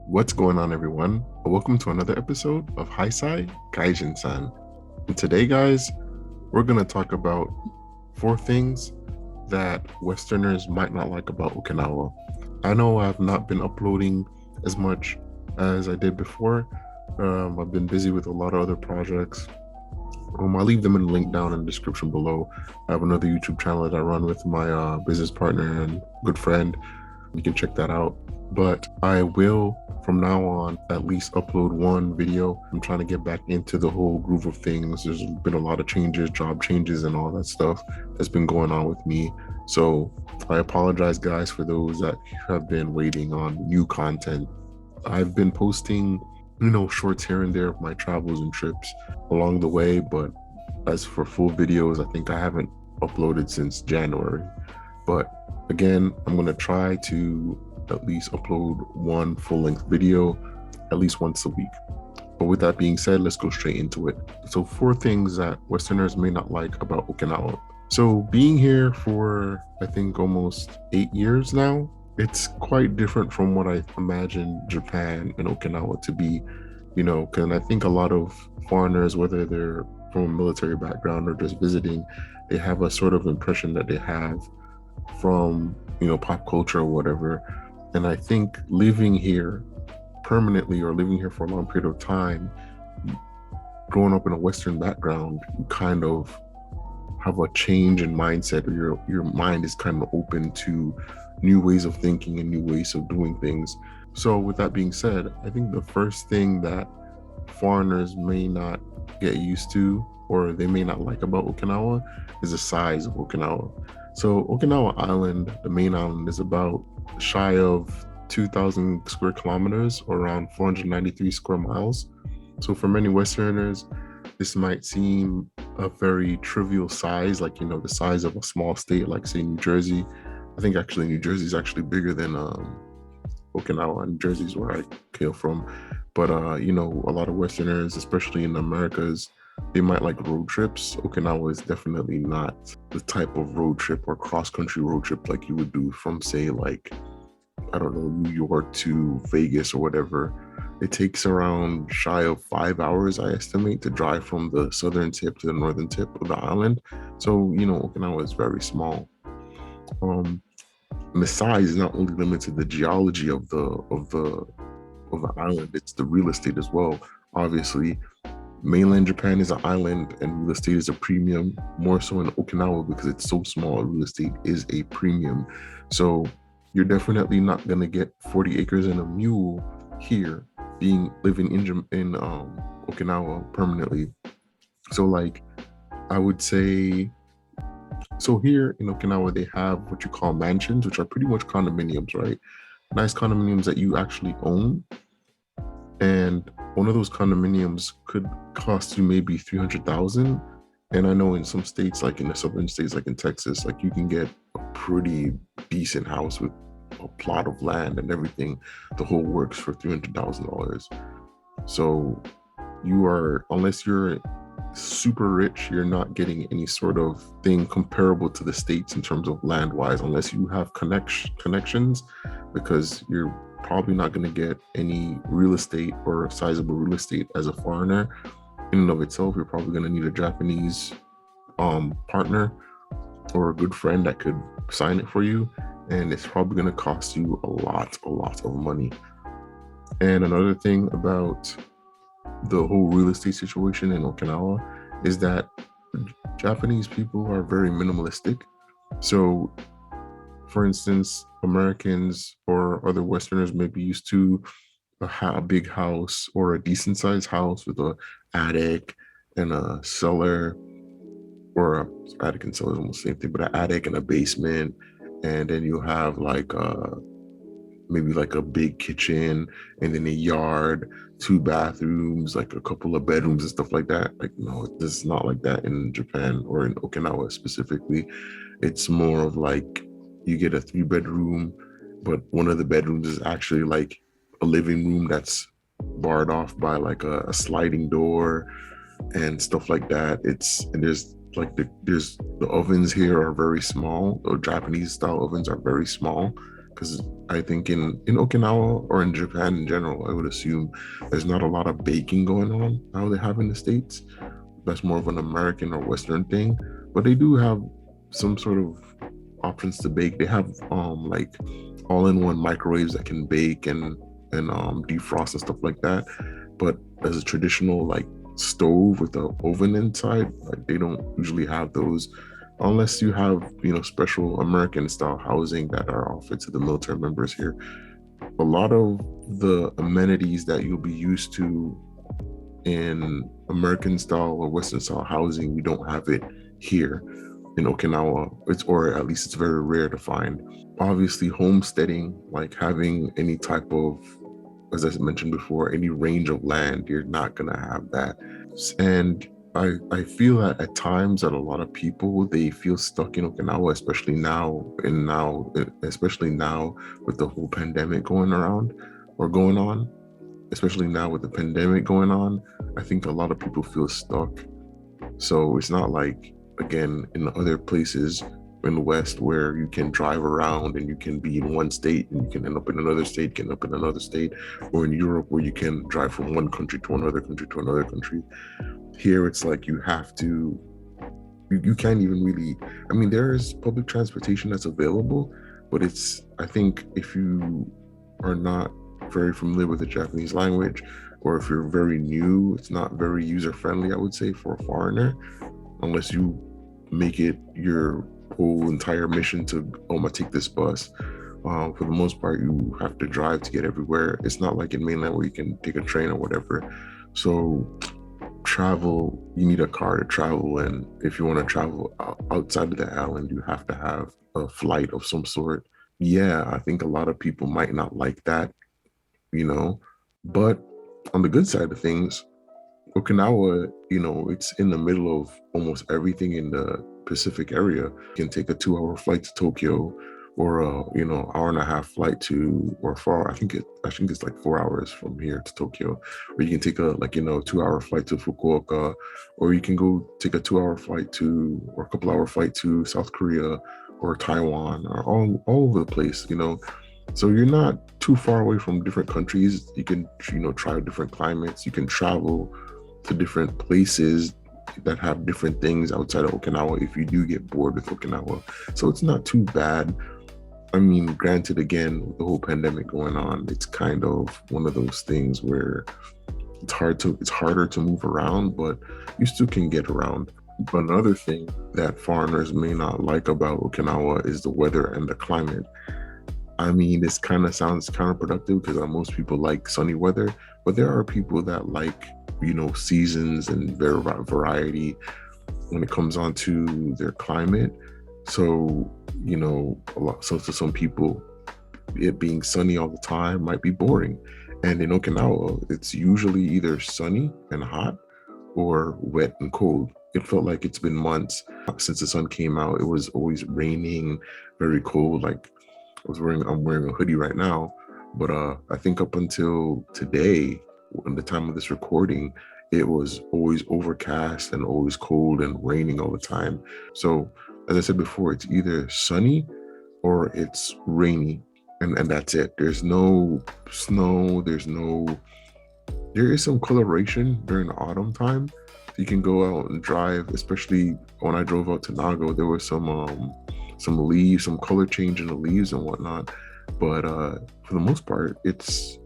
What's going on, everyone? Welcome to another episode of Haisai, gaijin-san. And today, guys, we're going to talk about 4 things that Westerners might not like about Okinawa. I know I've not been uploading as much as I did before. I've been busy with a lot of other projects. I'll leave them in the link down in the description below. I have another YouTube channel that I run with my business partner and good friend. You can check that out. But I will, from now on, at least upload one video. I'm trying to get back into the whole groove of things. There's been a lot of changes, job changes, and all that stuff that's been going on with me. So I apologize, guys, for those that have been waiting on new content. I've been posting, shorts here and there of my travels and trips along the way, but as for full videos, I think I haven't uploaded since January. But again, I'm going to try to at least upload one full-length video at least once a week. But with that being said, let's go straight into it. So 4 things that Westerners may not like about Okinawa. So being here for, I think, almost 8 years now, it's quite different from what I imagine Japan and Okinawa to be, because I think a lot of foreigners, whether they're from a military background or just visiting, they have a sort of impression that they have from, pop culture or whatever. And I think living here permanently or living here for a long period of time, growing up in a Western background, you kind of have a change in mindset, or your mind is kind of open to new ways of thinking and new ways of doing things. So with that being said, I think the first thing that foreigners may not get used to or they may not like about Okinawa is the size of Okinawa. So Okinawa Island, the main island, is about shy of 2,000 square kilometers or around 493 square miles. So for many Westerners, this might seem a very trivial size, like, the size of a small state, like say New Jersey. I think actually New Jersey is actually bigger than Okinawa. New Jersey is where I hail from. But, a lot of Westerners, especially in the Americas, they might like road trips. Okinawa is definitely not the type of road trip or cross-country road trip like you would do from, say, like, I don't know, New York to Vegas or whatever. It takes around shy of 5 hours, I estimate, to drive from the southern tip to the northern tip of the island. So, Okinawa is very small. And the size is not only limited to the geology of the island, it's the real estate as well. Obviously, mainland Japan is an island and real estate is a premium, more so in Okinawa because it's so small. Real estate is a premium. So you're definitely not going to get 40 acres and a mule here living in Okinawa permanently. So like I would say, so here in Okinawa, they have what you call mansions, which are pretty much condominiums, right? Nice condominiums that you actually own. And one of those condominiums could cost you maybe 300,000. And I know in some states, like in the southern states, like in Texas, like you can get a pretty decent house with a plot of land and everything, the whole works, for $300,000. So unless you're super rich, you're not getting any sort of thing comparable to the States in terms of land wise, unless you have connections, because you're probably not going to get any real estate or sizable real estate as a foreigner. In and of itself, you're probably going to need a Japanese partner or a good friend that could sign it for you, and it's probably going to cost you a lot of money. And another thing about the whole real estate situation in Okinawa is that Japanese people are very minimalistic. So for instance, Americans or other Westerners may be used to a big house or a decent sized house with a attic and a cellar, or attic and cellar is almost the same thing, but an attic and a basement. And then you have like maybe like a big kitchen and then a yard, 2 bathrooms, like a couple of bedrooms and stuff like that. Like, no, this is not like that in Japan or in Okinawa specifically. It's more of like you get a 3 bedroom, but one of the bedrooms is actually like a living room that's barred off by like a sliding door and stuff like that. And there's like the ovens here are very small. The Japanese style ovens are very small, because I think in Okinawa or in Japan in general, I would assume there's not a lot of baking going on how they have in the States. That's more of an American or Western thing, but they do have some sort of options to bake. They have like all-in-one microwaves that can bake and defrost and stuff like that. But as a traditional like stove with an oven inside, like they don't usually have those unless you have special American style housing that are offered to the military members here. A lot of the amenities that you'll be used to in American style or Western style housing, we don't have it here in Okinawa. Or at least it's very rare to find. Obviously, homesteading, like having any type of, as I mentioned before, any range of land, you're not gonna have that. And I feel that at times that a lot of people they feel stuck in Okinawa, especially now with the whole pandemic going around or going on, especially now with the pandemic going on. I think a lot of people feel stuck. So it's not like, again, in other places in the West where you can drive around and you can be in one state and you can end up in another state, can end up in another state, or in Europe where you can drive from one country to another country to another country. Here it's like you have to, you can't even really, I mean, there is public transportation that's available, but I think if you are not very familiar with the Japanese language, or if you're very new, it's not very user friendly, I would say, for a foreigner, unless you make it your whole entire mission to, oh, I'm gonna take this bus. For the most part, you have to drive to get everywhere. It's not like in mainland where you can take a train or whatever. So travel, you need a car to travel, and if you want to travel outside of the island, you have to have a flight of some sort. Yeah, I think a lot of people might not like that, you know, but on the good side of things, Okinawa, it's in the middle of almost everything in the Pacific area. You can take a 2 hour flight to Tokyo, or a hour and a half flight to, or far. I think it's like 4 hours from here to Tokyo. Or you can take a 2 hour flight to Fukuoka, or you can go take a 2 hour flight to, or a couple hour flight to South Korea or Taiwan, or all over the place. So you're not too far away from different countries. You can try different climates. You can travel to different places that have different things outside of Okinawa if you do get bored with Okinawa. So it's not too bad. I mean, granted, again, with the whole pandemic going on, it's kind of one of those things where it's harder to move around, but you still can get around. But another thing that foreigners may not like about Okinawa is the weather and the climate. I mean, this kind of sounds counterproductive because most people like sunny weather, but there are people that like, seasons and variety when it comes on to their climate. So, so to some people, it being sunny all the time might be boring. And in Okinawa, it's usually either sunny and hot or wet and cold. It felt like it's been months since the sun came out. It was always raining, very cold. Like I'm wearing a hoodie right now, but I think up until today, when the time of this recording, it was always overcast and always cold and raining all the time. So as I said before, it's either sunny or it's rainy, and that's it. There's no snow. There is some coloration during the autumn time. You can go out and drive, especially when I drove out to Nago, there was some leaves, some color change in the leaves and whatnot. But for the most part, it's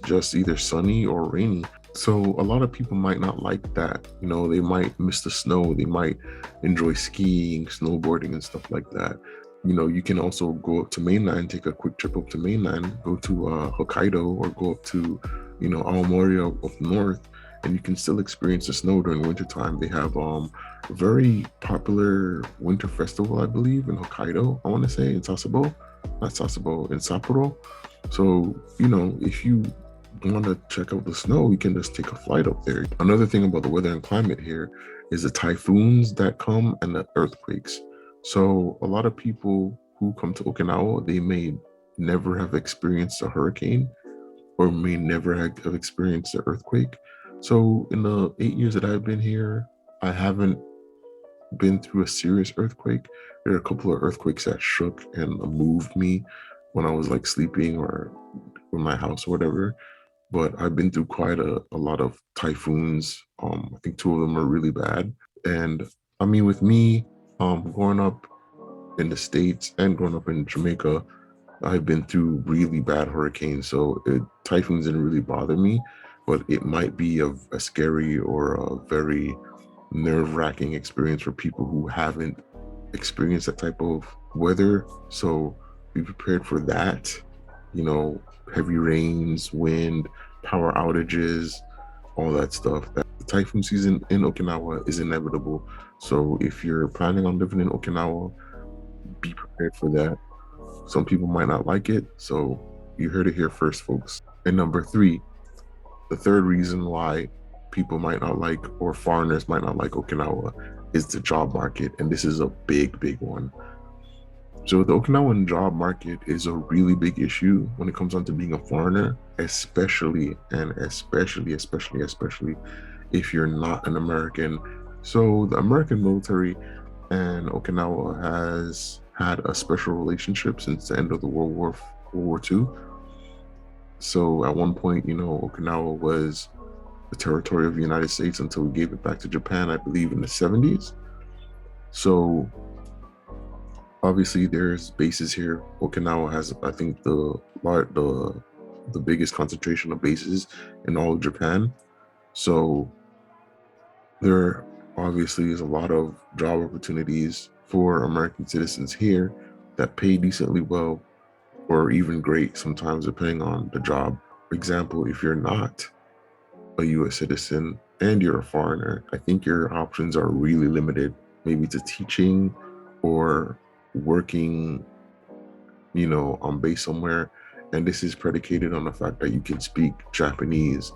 just either sunny or rainy. So a lot of people might not like that. They might miss the snow. They might enjoy skiing, snowboarding, and stuff like that. You can also go up to mainland, take a quick trip up to mainland, go to Hokkaido, or go up to, Aomori up north, and you can still experience the snow during wintertime. They have a very popular winter festival, I believe, in Hokkaido. I want to say in Sasebo, not Sasebo, in Sapporo. So, if you want to check out the snow, you can just take a flight up there. Another thing about the weather and climate here is the typhoons that come and the earthquakes. So a lot of people who come to Okinawa, they may never have experienced a hurricane or may never have experienced an earthquake. So in the 8 years that I've been here, I haven't been through a serious earthquake. There are a couple of earthquakes that shook and moved me when I was like sleeping or in my house or whatever. But I've been through quite a lot of typhoons. I think two of them are really bad. And I mean, with me, growing up in the States and growing up in Jamaica, I've been through really bad hurricanes. So typhoons didn't really bother me, but it might be a scary or a very nerve-wracking experience for people who haven't experienced that type of weather. So be prepared for that. You know, heavy rains, wind, power outages, all that stuff. The typhoon season in Okinawa is inevitable. So if you're planning on living in Okinawa, be prepared for that. Some people might not like it. So you heard it here first, folks. And number three, the third reason why people might not like or foreigners might not like Okinawa is the job market. And this is a big, big one. So the Okinawan job market is a really big issue when it comes down to being a foreigner, especially if you're not an American. So the American military and Okinawa has had a special relationship since the end of the World War II. So at one point, Okinawa was the territory of the United States until we gave it back to Japan, I believe, in the 70s. So obviously there's bases here. Okinawa has, I think, the biggest concentration of bases in all of Japan. So there obviously is a lot of job opportunities for American citizens here that pay decently well or even great sometimes depending on the job. For example, if you're not a US citizen and you're a foreigner, I think your options are really limited, maybe to teaching or working, on base somewhere. And this is predicated on the fact that you can speak Japanese.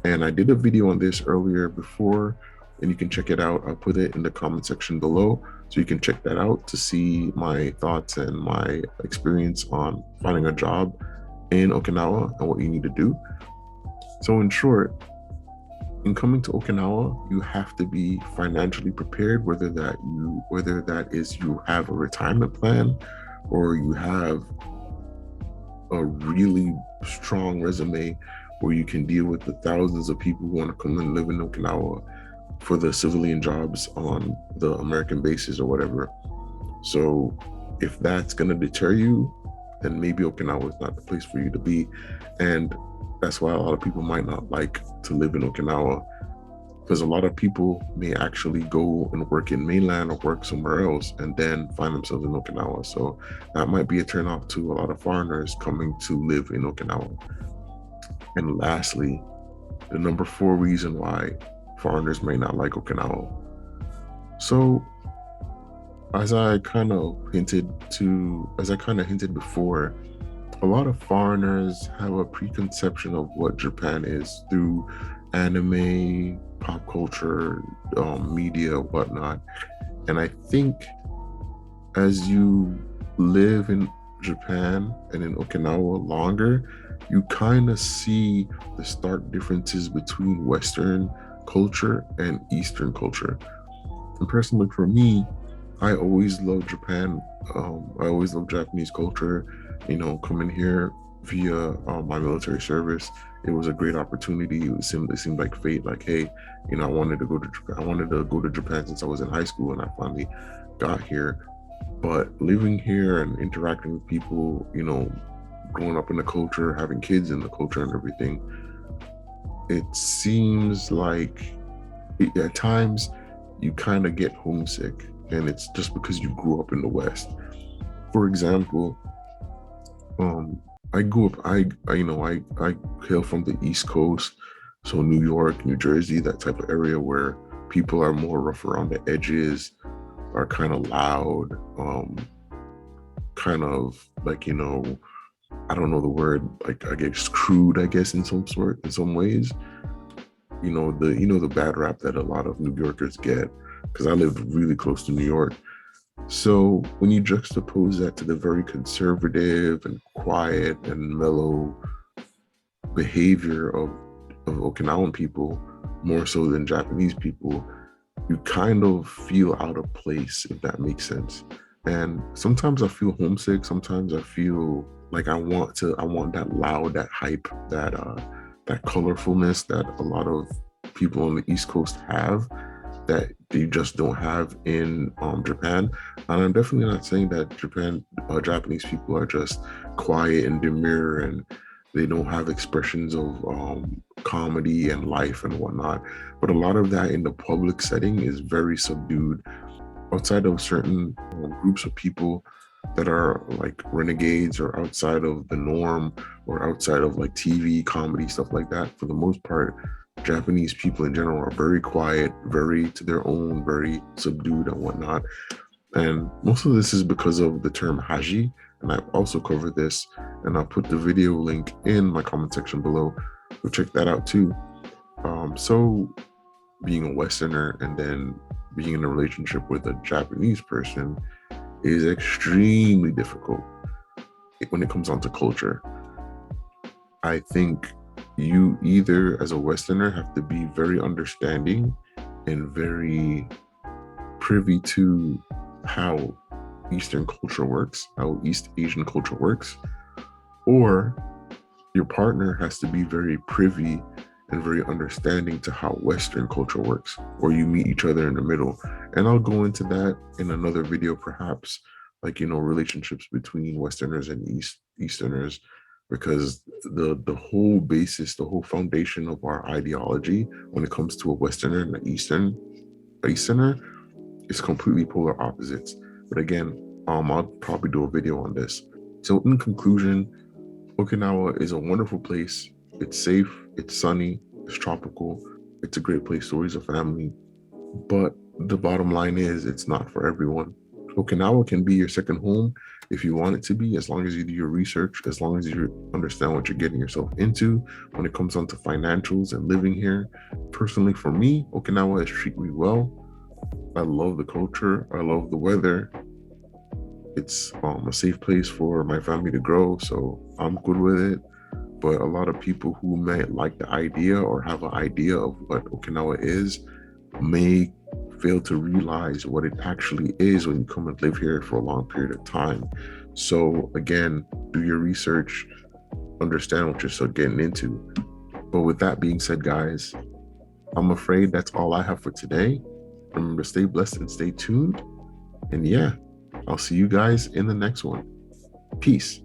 And I did a video on this earlier before, and you can check it out. I'll put it in the comment section below. So you can check that out to see my thoughts and my experience on finding a job in Okinawa and what you need to do. So in short, in coming to Okinawa, you have to be financially prepared, whether that is you have a retirement plan or you have a really strong resume where you can deal with the thousands of people who want to come and live in Okinawa for the civilian jobs on the American bases or whatever. So if that's going to deter you, then maybe Okinawa is not the place for you to be. And that's why a lot of people might not like to live in Okinawa, because a lot of people may actually go and work in mainland or work somewhere else and then find themselves in Okinawa. So that might be a turnoff to a lot of foreigners coming to live in Okinawa. And lastly, the number 4 reason why foreigners may not like Okinawa. So as I kind of hinted before, a lot of foreigners have a preconception of what Japan is through anime, pop culture, media, whatnot. And I think as you live in Japan and in Okinawa longer, you kind of see the stark differences between Western culture and Eastern culture. And personally, for me, I always loved Japan. I always loved Japanese culture. Coming here via my military service, it was a great opportunity. It seemed like fate. Like, hey, I wanted to go to Japan. I wanted to go to Japan since I was in high school, and I finally got here. But living here and interacting with people, growing up in the culture, having kids in the culture, and everything, it seems like at times you kind of get homesick, and it's just because you grew up in the West. For example, I grew up. I hail from the East Coast, so New York, New Jersey, that type of area where people are more rough around the edges, are kind of loud, kind of like I don't know the word, like I guess crude, I guess in some ways. The bad rap that a lot of New Yorkers get, because I lived really close to New York. So when you juxtapose that to the very conservative and quiet and mellow behavior of Okinawan people, more so than Japanese people, you kind of feel out of place, if that makes sense. And sometimes I feel homesick. Sometimes I feel Like I want that loud, that hype, that colorfulness that a lot of people on the East Coast have, that they just don't have in Japan. And I'm definitely not saying that Japanese people are just quiet and demure and they don't have expressions of comedy and life and whatnot. But a lot of that in the public setting is very subdued. Outside of certain groups of people that are like renegades or outside of the norm or outside of like TV, comedy, stuff like that, for the most part, Japanese people in general are very quiet, very to their own, very subdued and whatnot. And most of this is because of the term haji. And I've also covered this, and I'll put the video link in my comment section below. So check that out too. So being a Westerner and then being in a relationship with a Japanese person is extremely difficult when it comes down to culture. I think you either, as a Westerner, have to be very understanding and very privy to how Eastern culture works, how East Asian culture works, or your partner has to be very privy and very understanding to how Western culture works, or you meet each other in the middle. And I'll go into that in another video, perhaps, like, relationships between Westerners and Easterners, because the whole basis, the whole foundation of our ideology when it comes to a Westerner and an Easterner is completely polar opposites. But again, I'll probably do a video on this. So in conclusion, Okinawa is a wonderful place. It's safe, it's sunny, it's tropical, it's a great place to raise a family. But the bottom line is, it's not for everyone. Okinawa can be your second home if you want it to be, as long as you do your research, as long as you understand what you're getting yourself into when it comes down to financials and living here. Personally, for me, Okinawa has treated me well. I love the culture, I love the weather. It's a safe place for my family to grow, so I'm good with it. But a lot of people who may like the idea or have an idea of what Okinawa is may fail to realize what it actually is when you come and live here for a long period of time. So again, do your research, understand what you're still getting into. But with that being said, guys, I'm afraid that's all I have for today. Remember, stay blessed and stay tuned. And yeah, I'll see you guys in the next one. Peace.